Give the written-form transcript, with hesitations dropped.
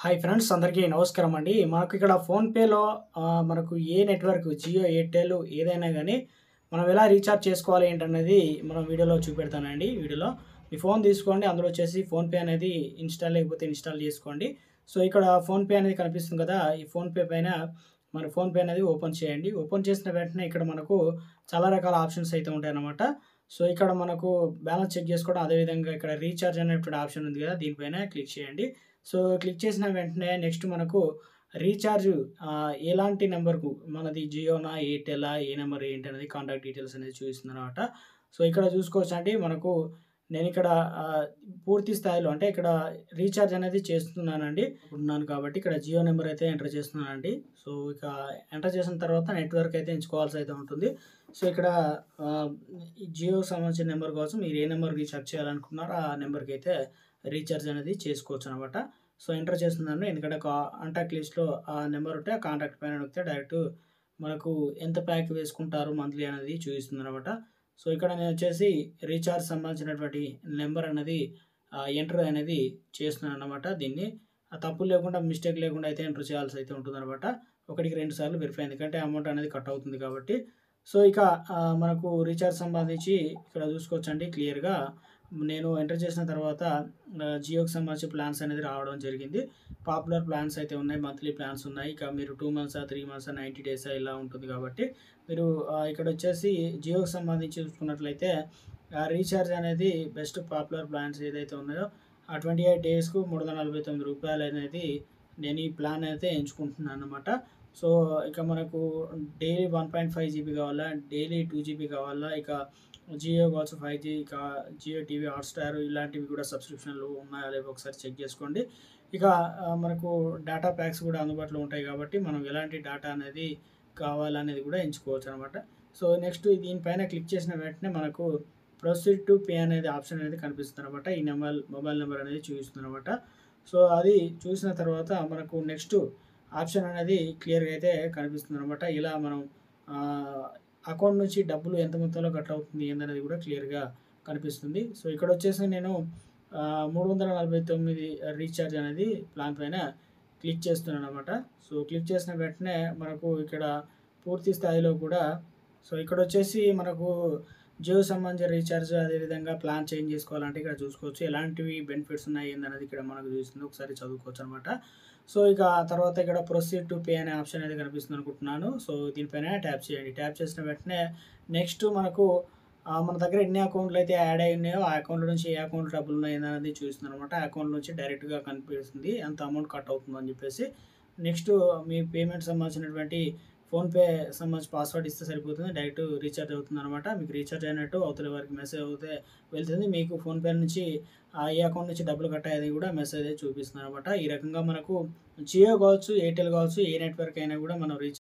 Hi friends అందరికీ నమస్కారం అండి. మనకు ఇక్కడ ఫోన్‌పేలో మనకు ఏ నెట్వర్క్ జియో, ఎయిర్టెల్ ఏదైనా గానీ మనం ఎలా రీచార్జ్ చేసుకోవాలి ఏంటన్నది మనం వీడియోలో చూపెడతానండి. వీడియోలో మీ ఫోన్ తీసుకోండి. అందులో వచ్చేసి ఫోన్‌పే అనేది ఇన్‌స్టాల్ లేకపోతే ఇన్‌స్టాల్ చేసుకోండి. సో, ఇక్కడ ఫోన్‌పే అనేది కనిపిస్తుంది కదా! ఈ ఫోన్‌పే పైన మన ఫోన్‌పే అనేది ఓపెన్ చేయండి. ఓపెన్ చేసిన వెంటనే ఇక్కడ మనకు చాలా రకాల ఆప్షన్స్ అయితే ఉంటాయన్నమాట. సో, ఇక్కడ మనకు బ్యాలెన్స్ చెక్ చేసుకోవడం, అదేవిధంగా ఇక్కడ రీచార్జ్ అనేటువంటి ఆప్షన్ ఉంది కదా! దీనిపైన క్లిక్ చేయండి. సో, క్లిక్ చేసిన వెంటనే నెక్స్ట్ మనకు రీచార్జ్ ఎలాంటి నంబర్‌కు మనది జియోనా, ఎయిర్‌టెలా, ఏ నంబర్ ఏంటనేది కాంటాక్ట్ డీటెయిల్స్ అనేది చూపిస్తుందనమాట. సో, ఇక్కడ చూసుకోవచ్చండి మనకు నేనిక్కడ పూర్తి స్థాయిలో అంటే ఇక్కడ రీచార్జ్ అనేది చేస్తున్నానండి. ఉన్నాను కాబట్టి ఇక్కడ జియో నంబర్ అయితే ఎంటర్ చేస్తున్నానండి. సో, ఇక ఎంటర్ చేసిన తర్వాత నెట్వర్క్ అయితే ఎంచుకోవాల్సి అయితే ఉంటుంది. సో, ఇక్కడ ఈ జియోకి సంబంధించిన నంబర్ కోసం మీరు ఏ నంబర్ రీచార్జ్ చేయాలనుకున్నారో ఆ నంబర్‌కైతే రీచార్జ్ అనేది చేసుకోవచ్చనమాట. సో, ఎంటర్ చేస్తున్నాను. ఎందుకంటే కాంటాక్ట్ లిస్ట్‌లో ఆ నంబర్ ఉంటే ఆ కాంటాక్ట్ పైన నొక్కితే డైరెక్ట్ మనకు ఎంత ప్యాక్ వేసుకుంటారు మంత్లీ అనేది చూపిస్తుందనమాట. సో, ఇక్కడ నేనొచ్చేసి రీచార్జ్ సంబంధించినటువంటి నంబర్ అనేది ఎంటర్ అనేది చేస్తున్నాననమాట. దీన్ని తప్పులు లేకుండా, మిస్టేక్ లేకుండా అయితే ఎంటర్ చేయాల్సి అయితే ఉంటుందనమాట. ఒకటికి 2 సార్లు వెరిఫై ఎందుకంటే అమౌంట్ అనేది కట్ అవుతుంది కాబట్టి. సో, ఇక మనకు రీచార్జ్ సంబంధించి ఇక్కడ చూసుకోవచ్చండి క్లియర్‌గా నేను ఎంటర్ చేసిన తర్వాత జియోకి సంబంధించి ప్లాన్స్ అనేది రావడం జరిగింది. పాపులర్ ప్లాన్స్ అయితే ఉన్నాయి. మంత్లీ ప్లాన్స్ ఉన్నాయి. ఇక మీరు 2 మంత్సా, 3 మంత్సా, 90 డేసా ఇలా ఉంటుంది కాబట్టి మీరు ఇక్కడొచ్చేసి జియోకి సంబంధించి చూసుకున్నట్లయితే రీచార్జ్ అనేది బెస్ట్ పాపులర్ ప్లాన్స్ ఏదైతే ఉన్నాయో ఆ 28 డేస్‌కు రూ. 349 అనేది నేను ఈ ప్లాన్ అయితే ఎంచుకుంటున్నాననమాట. సో, ఇక మనకు డైలీ 1.5 జీబీ కావాలా? డైలీ 2 జీబీ కావాలా? ఇక జియో కావచ్చు 5G ఇక జియో టీవీ హాట్‌స్టార్ ఇలాంటివి కూడా సబ్స్క్రిప్షన్‌లు ఉన్నాయా లేవో ఒకసారి చెక్ చేసుకోండి. ఇక మనకు డేటా ప్యాక్స్ కూడా అందుబాటులో ఉంటాయి కాబట్టి మనం ఎలాంటి డేటా అనేది కావాలనేది కూడా ఎంచుకోవచ్చనమాట. సో, నెక్స్ట్ దీనిపైన క్లిక్ చేసిన వెంటనే మనకు ప్రొసీడ్ టు పే అనేది ఆప్షన్ అనేది కనిపిస్తుందనమాట. ఈ మొబైల్ నంబర్ అనేది చూపిస్తుందనమాట. సో, అది చూసిన తర్వాత మనకు నెక్స్ట్ ఆప్షన్ అనేది క్లియర్‌గా అయితే కనిపిస్తుందనమాట. ఇలా మనం ఆహ్, అకౌంట్ నుంచి డబ్బులు ఎంత మొత్తంలో కట్ అవుతుంది ఏందనేది కూడా క్లియర్‌గా కనిపిస్తుంది. సో, ఇక్కడొచ్చేసి నేను 349 రీచార్జ్ అనేది ప్లాన్ పైన క్లిక్ చేస్తున్నాననమాట. సో, క్లిక్ చేసిన వెంటనే మనకు ఇక్కడ పూర్తి స్థాయిలో కూడా సో, ఇక్కడొచ్చేసి మనకు జియోకి సంబంధించిన రీచార్జ్ అదేవిధంగా ప్లాన్ చేంజ్ చేసుకోవాలంటే ఇక్కడ చూసుకోవచ్చు. ఎలాంటివి బెనిఫిట్స్ ఉన్నాయి ఏందనేది ఇక్కడ మనకు చూపిస్తుంది. ఒకసారి చదువుకోవచ్చనమాట. సో, ఇక తర్వాత ఇక్కడ ప్రొసీడ్ టు పే అనే ఆప్షన్ అనేది కనిపిస్తుంది అనుకుంటున్నాను. సో, దీనిపైన ట్యాప్ చేయండి. ట్యాప్ చేసిన వెంటనే నెక్స్ట్ మనకు మన దగ్గర ఎన్ని అకౌంట్లు అయితే యాడ్ అయ్యి ఉన్నాయో ఆ అకౌంట్‌ల నుంచి ఏ అకౌంట్‌లో డబ్బులున్నాయి అనేది చూపిస్తుందనమాట. ఆ అకౌంట్ నుంచి డైరెక్ట్‌గా కనిపిస్తుంది. ఎంత అమౌంట్ కట్ అవుతుందని చెప్పేసి. నెక్స్ట్ మీ పేమెంట్ సంబంధించినటువంటి ఫోన్‌పే సంబంధించి పాస్వర్డ్ ఇస్తే సరిపోతుంది. డైరెక్ట్ రీచార్జ్ అవుతుందనమాట. మీకు రీచార్జ్ అయినట్టు అవతలి వారికి మెసేజ్ అయితే వెళ్తుంది. మీకు ఫోన్‌పే నుంచి ఏ అకౌంట్ నుంచి డబ్బులు కట్ అయ్యేది కూడా మెసేజ్ అయితే చూపిస్తుందనమాట. ఈ రకంగా మనకు జియో కావచ్చు, ఎయిర్టెల్ కావచ్చు ఏ నెట్వర్క్ అయినా కూడా మనం